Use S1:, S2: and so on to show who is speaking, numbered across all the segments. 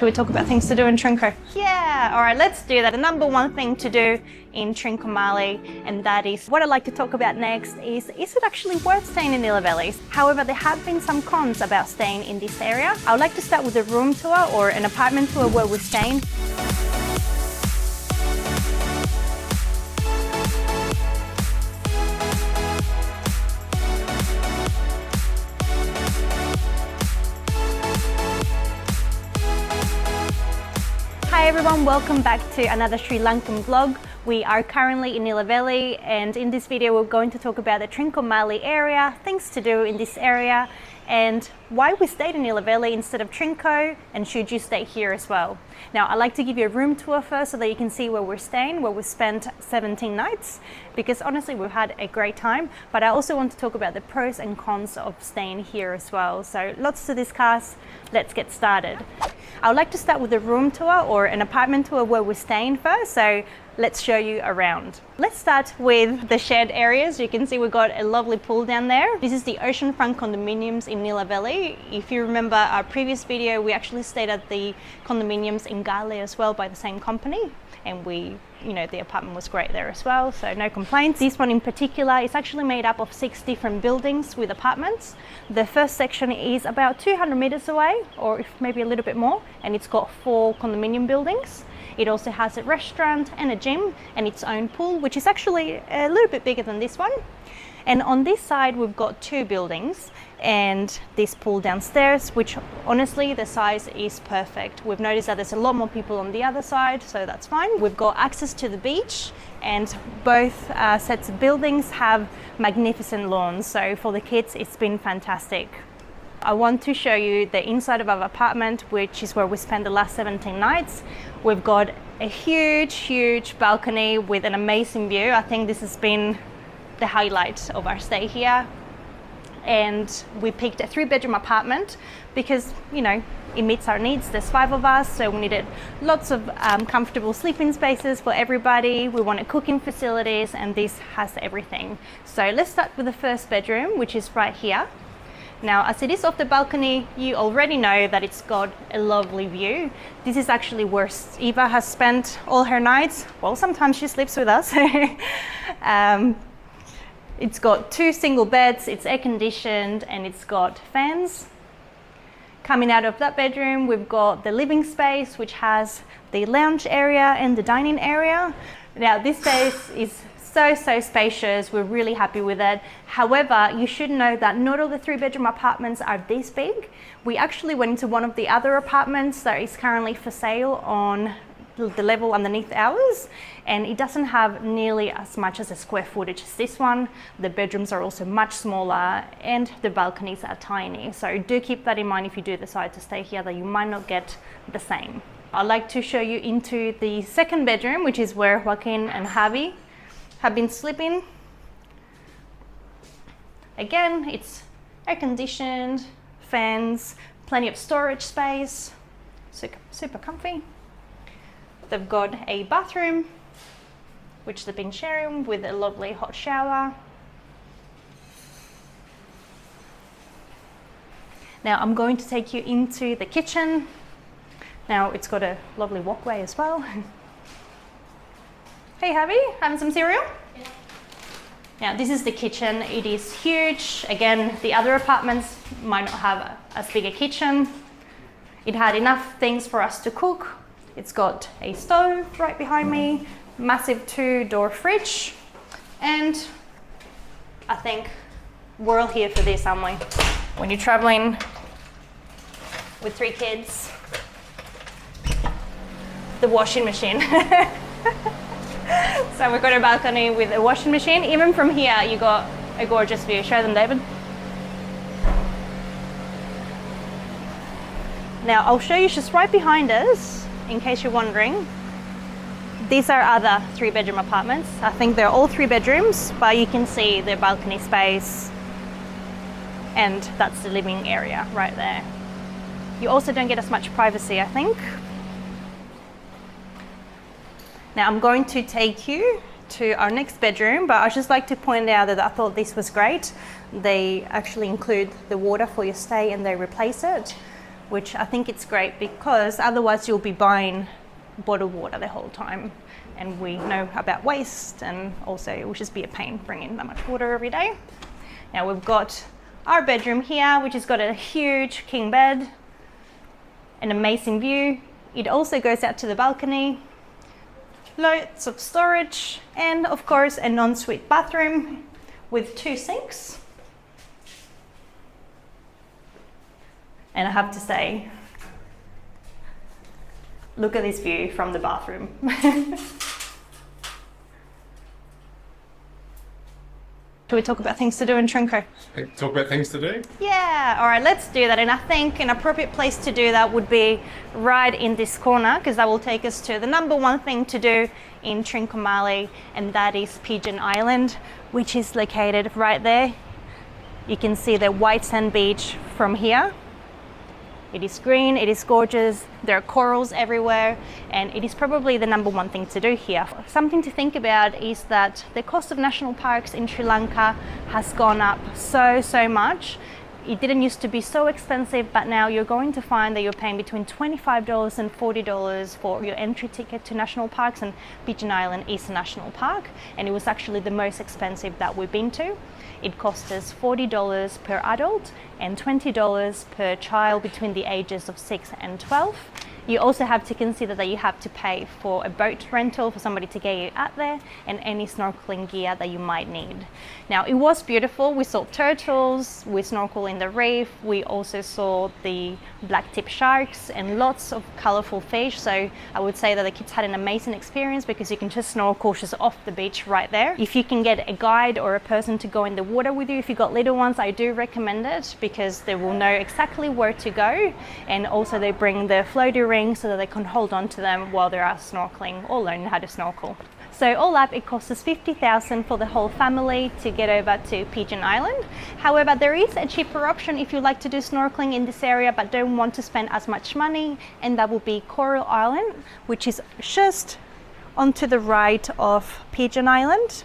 S1: Should we talk about things to do in Trinco? Yeah, all right, let's do that. The number one thing to do in Trincomalee, and that is what I'd like to talk about next is it actually worth staying in Nilaveli? However, there have been some cons about staying in this area. I would like to start with a room tour or an apartment tour where we're staying. Hi everyone, welcome back to another Sri Lankan vlog. We are currently in Nilaveli, and in this video we're going to talk about the Trincomalee area, things to do in this area, and why we stayed in Nilaveli instead of Trinco, and should you stay here as well. Now I'd like to give you a room tour first so that you can see where we're staying, where we spent 17 nights, because honestly we've had a great time, but I also want to talk about the pros and cons of staying here as well. So lots to discuss, let's get started. I would like to start with a room tour or an apartment tour where we're staying first, so let's show you around. Let's start with the shared areas. You can see we've got a lovely pool down there. This is the Oceanfront Condominiums in Nilaveli. If you remember our previous video, we actually stayed at the condominiums in Gali as well by the same company, and the apartment was great there as well, so no complaints. This one in particular is actually made up of 6 different buildings with apartments. The first section is about 200 meters away, or maybe a little bit more, and it's got 4 condominium buildings. It also has a restaurant and a gym and its own pool, which is actually a little bit bigger than this one. And on this side we've got 2 buildings and this pool downstairs, which honestly the size is perfect. We've noticed that there's a lot more people on the other side, so that's fine. We've got access to the beach, and both sets of buildings have magnificent lawns, so for the kids it's been fantastic. I want to show you the inside of our apartment, which is where we spent the last 17 nights. We've got a huge balcony with an amazing view. I think this has been the highlight of our stay here. And we picked a 3-bedroom apartment because, it meets our needs. There's 5 of us, so we needed lots of comfortable sleeping spaces for everybody. We wanted cooking facilities, and this has everything. So let's start with the first bedroom, which is right here. Now, as it is off the balcony, you already know that it's got a lovely view. This is actually where Eva has spent all her nights. Well, sometimes she sleeps with us. It's got 2 single beds, it's air conditioned, and it's got fans. Coming out of that bedroom, we've got the living space, which has the lounge area and the dining area. Now, this space is so spacious. We're really happy with it. However, you should know that not all the 3-bedroom apartments are this big. We actually went into one of the other apartments that is currently for sale on the level underneath ours, and it doesn't have nearly as much as a square footage as this one. The bedrooms are also much smaller and the balconies are tiny, so do keep that in mind if you do decide to stay here, that you might not get the same. I'd like to show you into the second bedroom, which is where Joaquin and Javi have been sleeping. Again, it's air conditioned, fans, plenty of storage space, super comfy. They've got a bathroom, which they've been sharing with a lovely hot shower. Now I'm going to take you into the kitchen. Now it's got a lovely walkway as well. Hey Javi, having some cereal? Yeah. Now this is the kitchen. It is huge. Again, the other apartments might not have as big a kitchen. It had enough things for us to cook. It's got a stove right behind me, massive 2-door fridge, and I think we're all here for this, aren't we? When you're traveling with 3 kids, the washing machine. So we've got a balcony with a washing machine. Even from here, you got a gorgeous view. Show them, David. Now I'll show you just right behind us, in case you're wondering. These are other 3-bedroom apartments. I think they're all 3 bedrooms, but you can see the balcony space, and that's the living area right there. You also don't get as much privacy, I think. Now I'm going to take you to our next bedroom, but I'd just like to point out that I thought this was great. They actually include the water for your stay and they replace it. which I think it's great because otherwise you'll be buying bottled water the whole time. And we know about waste, and also it will just be a pain bringing that much water every day. Now we've got our bedroom here, which has got a huge king bed, an amazing view. It also goes out to the balcony, loads of storage, and of course an ensuite bathroom with 2 sinks. And I have to say, look at this view from the bathroom. Should we talk about things to do in Trinco?
S2: Talk about things to do?
S1: Yeah, all right, let's do that. And I think an appropriate place to do that would be right in this corner, because that will take us to the number one thing to do in Trincomalee, and that is Pigeon Island, which is located right there. You can see the white sand beach from here. It is green, it is gorgeous, there are corals everywhere, and it is probably the number one thing to do here. Something to think about is that the cost of national parks in Sri Lanka has gone up so much. It didn't used to be so expensive, but now you're going to find that you're paying between $25 and $40 for your entry ticket to national parks, and Pigeon Island is a national park, and it was actually the most expensive that we've been to. It cost us $40 per adult and $20 per child between the ages of 6 and 12. You also have to consider that you have to pay for a boat rental for somebody to get you out there, and any snorkeling gear that you might need. Now, it was beautiful. We saw turtles, we snorkeled in the reef, we also saw the black-tip sharks and lots of colorful fish. So I would say that the kids had an amazing experience because you can just snorkel just off the beach right there. If you can get a guide or a person to go in the water with you, if you've got little ones, I do recommend it because they will know exactly where to go, and also they bring the floaty ring so that they can hold on to them while they're out snorkeling or learn how to snorkel. So all up, it costs us $50,000 for the whole family to get over to Pigeon Island. However, there is a cheaper option if you like to do snorkeling in this area but don't want to spend as much money, and that will be Coral Island, which is just onto the right of Pigeon Island.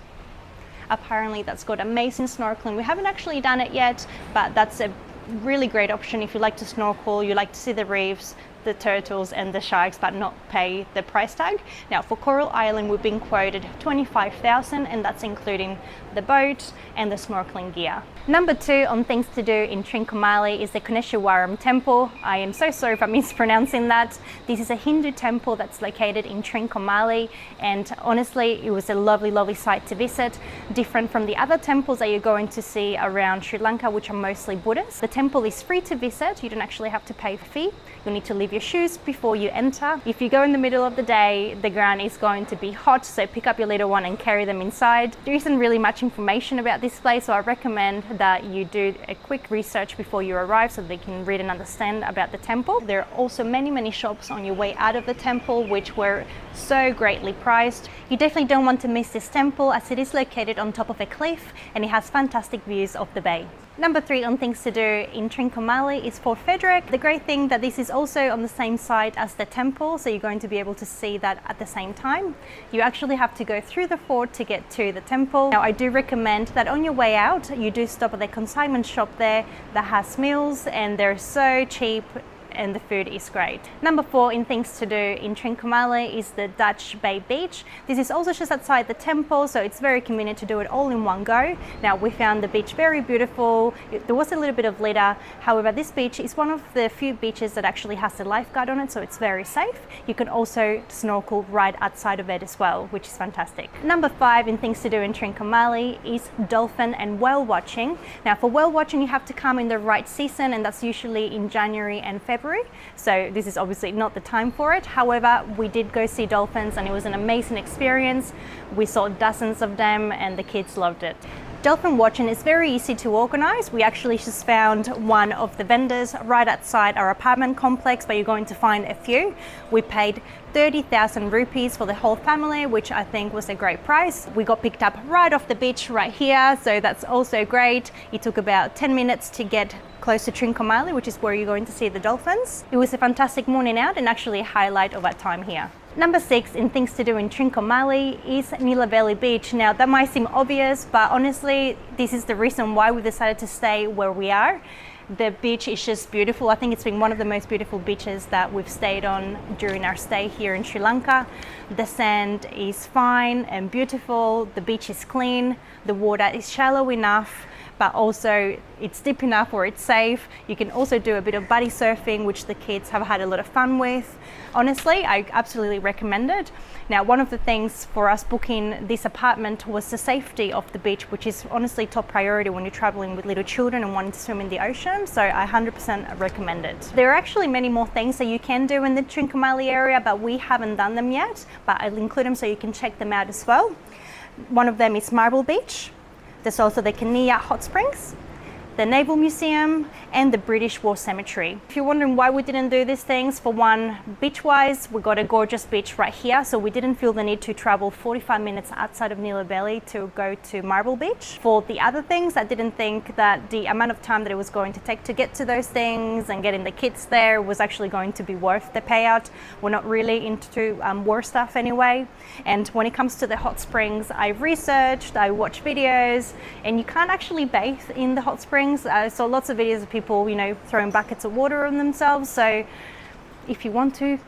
S1: Apparently that's got amazing snorkeling. We haven't actually done it yet, but that's a really great option if you like to snorkel, you like to see the reefs, the turtles and the sharks, but not pay the price tag. Now for Coral Island, we've been quoted $25,000, and that's including the boat and the snorkeling gear. Number 2 on things to do in Trincomalee is the Kaneshwaram temple. I am so sorry if I'm mispronouncing that. This is a Hindu temple that's located in Trincomalee, and honestly it was a lovely site to visit, different from the other temples that you're going to see around Sri Lanka, which are mostly Buddhist. The temple is free to visit. You don't actually have to pay a fee. You'll need to leave your shoes before you enter. If you go in the middle of the day, the ground is going to be hot, so pick up your little one and carry them inside. There isn't really much information about this place, so I recommend that you do a quick research before you arrive so they can read and understand about the temple. There are also many shops on your way out of the temple which were so greatly priced. You definitely don't want to miss this temple as it is located on top of a cliff and it has fantastic views of the bay. Number 3 on things to do in Trincomalee is Fort Frederick. The great thing that this is also on the same site as the temple, so you're going to be able to see that at the same time. You actually have to go through the fort to get to the temple. Now I do recommend that on your way out you do stop at the consignment shop there that has meals, and they're so cheap and the food is great. Number 4 in things to do in Trincomalee is the Dutch Bay Beach. This is also just outside the temple, so it's very convenient to do it all in one go. Now we found the beach very beautiful. There was a little bit of litter. However, this beach is one of the few beaches that actually has a lifeguard on it, so it's very safe. You can also snorkel right outside of it as well, which is fantastic. Number 5 in things to do in Trincomalee is dolphin and whale watching. Now for whale watching you have to come in the right season, and that's usually in January and February. So this is obviously not the time for it. However, we did go see dolphins and it was an amazing experience. We saw dozens of them and the kids loved it. Dolphin watching is very easy to organize. We actually just found one of the vendors right outside our apartment complex, but you're going to find a few. We paid 30,000 rupees for the whole family, which I think was a great price. We got picked up right off the beach right here, so that's also great. It took about 10 minutes to get close to Trincomalee, which is where you're going to see the dolphins. It was a fantastic morning out and actually a highlight of our time here. Number 6 in things to do in Trincomalee is Nilaveli Beach. Now that might seem obvious, but honestly, this is the reason why we decided to stay where we are. The beach is just beautiful. I think it's been one of the most beautiful beaches that we've stayed on during our stay here in Sri Lanka. The sand is fine and beautiful. The beach is clean. The water is shallow enough, but also it's deep enough where it's safe. You can also do a bit of buddy surfing, which the kids have had a lot of fun with. Honestly, I absolutely recommend it. Now, one of the things for us booking this apartment was the safety of the beach, which is honestly top priority when you're traveling with little children and wanting to swim in the ocean. So I 100% recommend it. There are actually many more things that you can do in the Trincomalee area, but we haven't done them yet, but I'll include them so you can check them out as well. One of them is Marble Beach. There's also the Kenya Hot Springs, the Naval Museum, and the British War Cemetery. If you're wondering why we didn't do these things, for one, beach-wise, we got a gorgeous beach right here, so we didn't feel the need to travel 45 minutes outside of Nilaveli to go to Marble Beach. For the other things, I didn't think that the amount of time that it was going to take to get to those things and getting the kids there was actually going to be worth the payout. We're not really into war stuff anyway. And when it comes to the hot springs, I've researched, I watched videos, and you can't actually bathe in the hot springs. I saw lots of videos of people, throwing buckets of water on themselves. So if you want to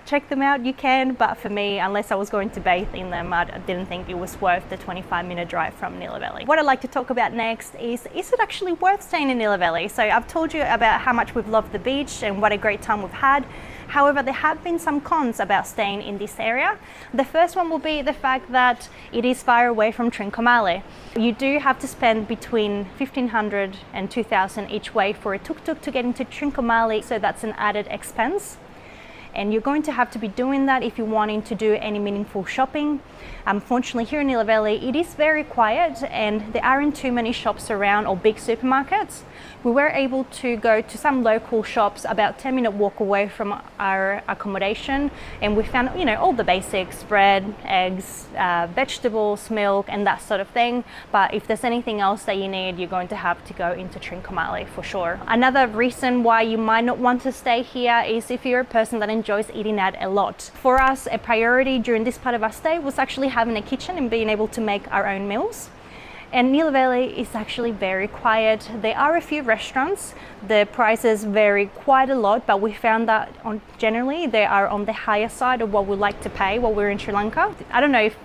S1: check them out, you can. But for me, unless I was going to bathe in them, I didn't think it was worth the 25-minute drive from Nilaveli. What I'd like to talk about next is it actually worth staying in Nilaveli? So I've told you about how much we've loved the beach and what a great time we've had. However, there have been some cons about staying in this area. The first one will be the fact that it is far away from Trincomalee. You do have to spend between $1,500 and $2,000 each way for a tuk-tuk to get into Trincomalee, so that's an added expense. And you're going to have to be doing that if you're wanting to do any meaningful shopping. Unfortunately, here in Nilaveli, it is very quiet and there aren't too many shops around or big supermarkets. We were able to go to some local shops about 10-minute walk away from our accommodation, and we found, all the basics: bread, eggs, vegetables, milk, and that sort of thing. But if there's anything else that you need, you're going to have to go into Trincomalee for sure. Another reason why you might not want to stay here is if you're a person that enjoys eating out a lot. For us, a priority during this part of our stay was actually having a kitchen and being able to make our own meals. And Nilaveli is actually very quiet. There are a few restaurants. The prices vary quite a lot, but we found that generally they are on the higher side of what we like to pay while we're in Sri Lanka. I don't know if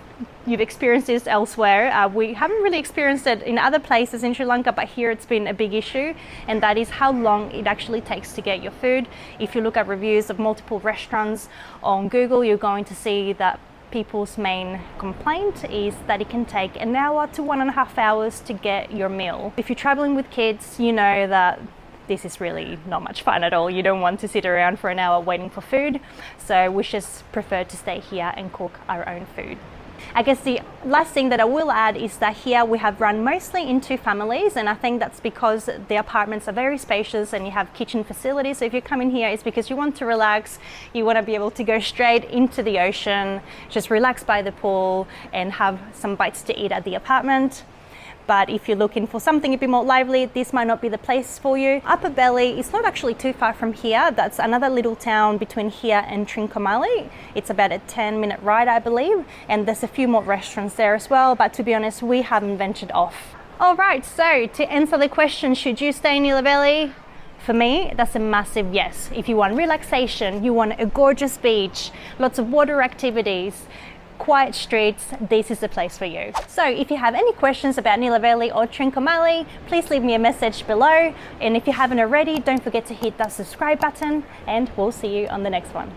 S1: you've experienced this elsewhere. We haven't really experienced it in other places in Sri Lanka, but here it's been a big issue, and that is how long it actually takes to get your food. If you look at reviews of multiple restaurants on Google, you're going to see that people's main complaint is that it can take an hour to 1.5 hours to get your meal. If you're traveling with kids, you know that this is really not much fun at all. You don't want to sit around for an hour waiting for food. So we just prefer to stay here and cook our own food. I guess the last thing that I will add is that here we have run mostly into families, and I think that's because the apartments are very spacious and you have kitchen facilities. So if you come in here, it's because you want to relax, you want to be able to go straight into the ocean, just relax by the pool and have some bites to eat at the apartment. But if you're looking for something a bit more lively, this might not be the place for you. Upper Belly is not actually too far from here. That's another little town between here and Trincomalee. It's about a 10-minute ride, I believe. And there's a few more restaurants there as well. But to be honest, we haven't ventured off. All right, so to answer the question, should you stay in Nilaveli? For me, that's a massive yes. If you want relaxation, you want a gorgeous beach, lots of water activities, quiet streets, this is the place for you. So if you have any questions about Nilaveli or Trincomalee, please leave me a message below. And if you haven't already, don't forget to hit that subscribe button, and we'll see you on the next one.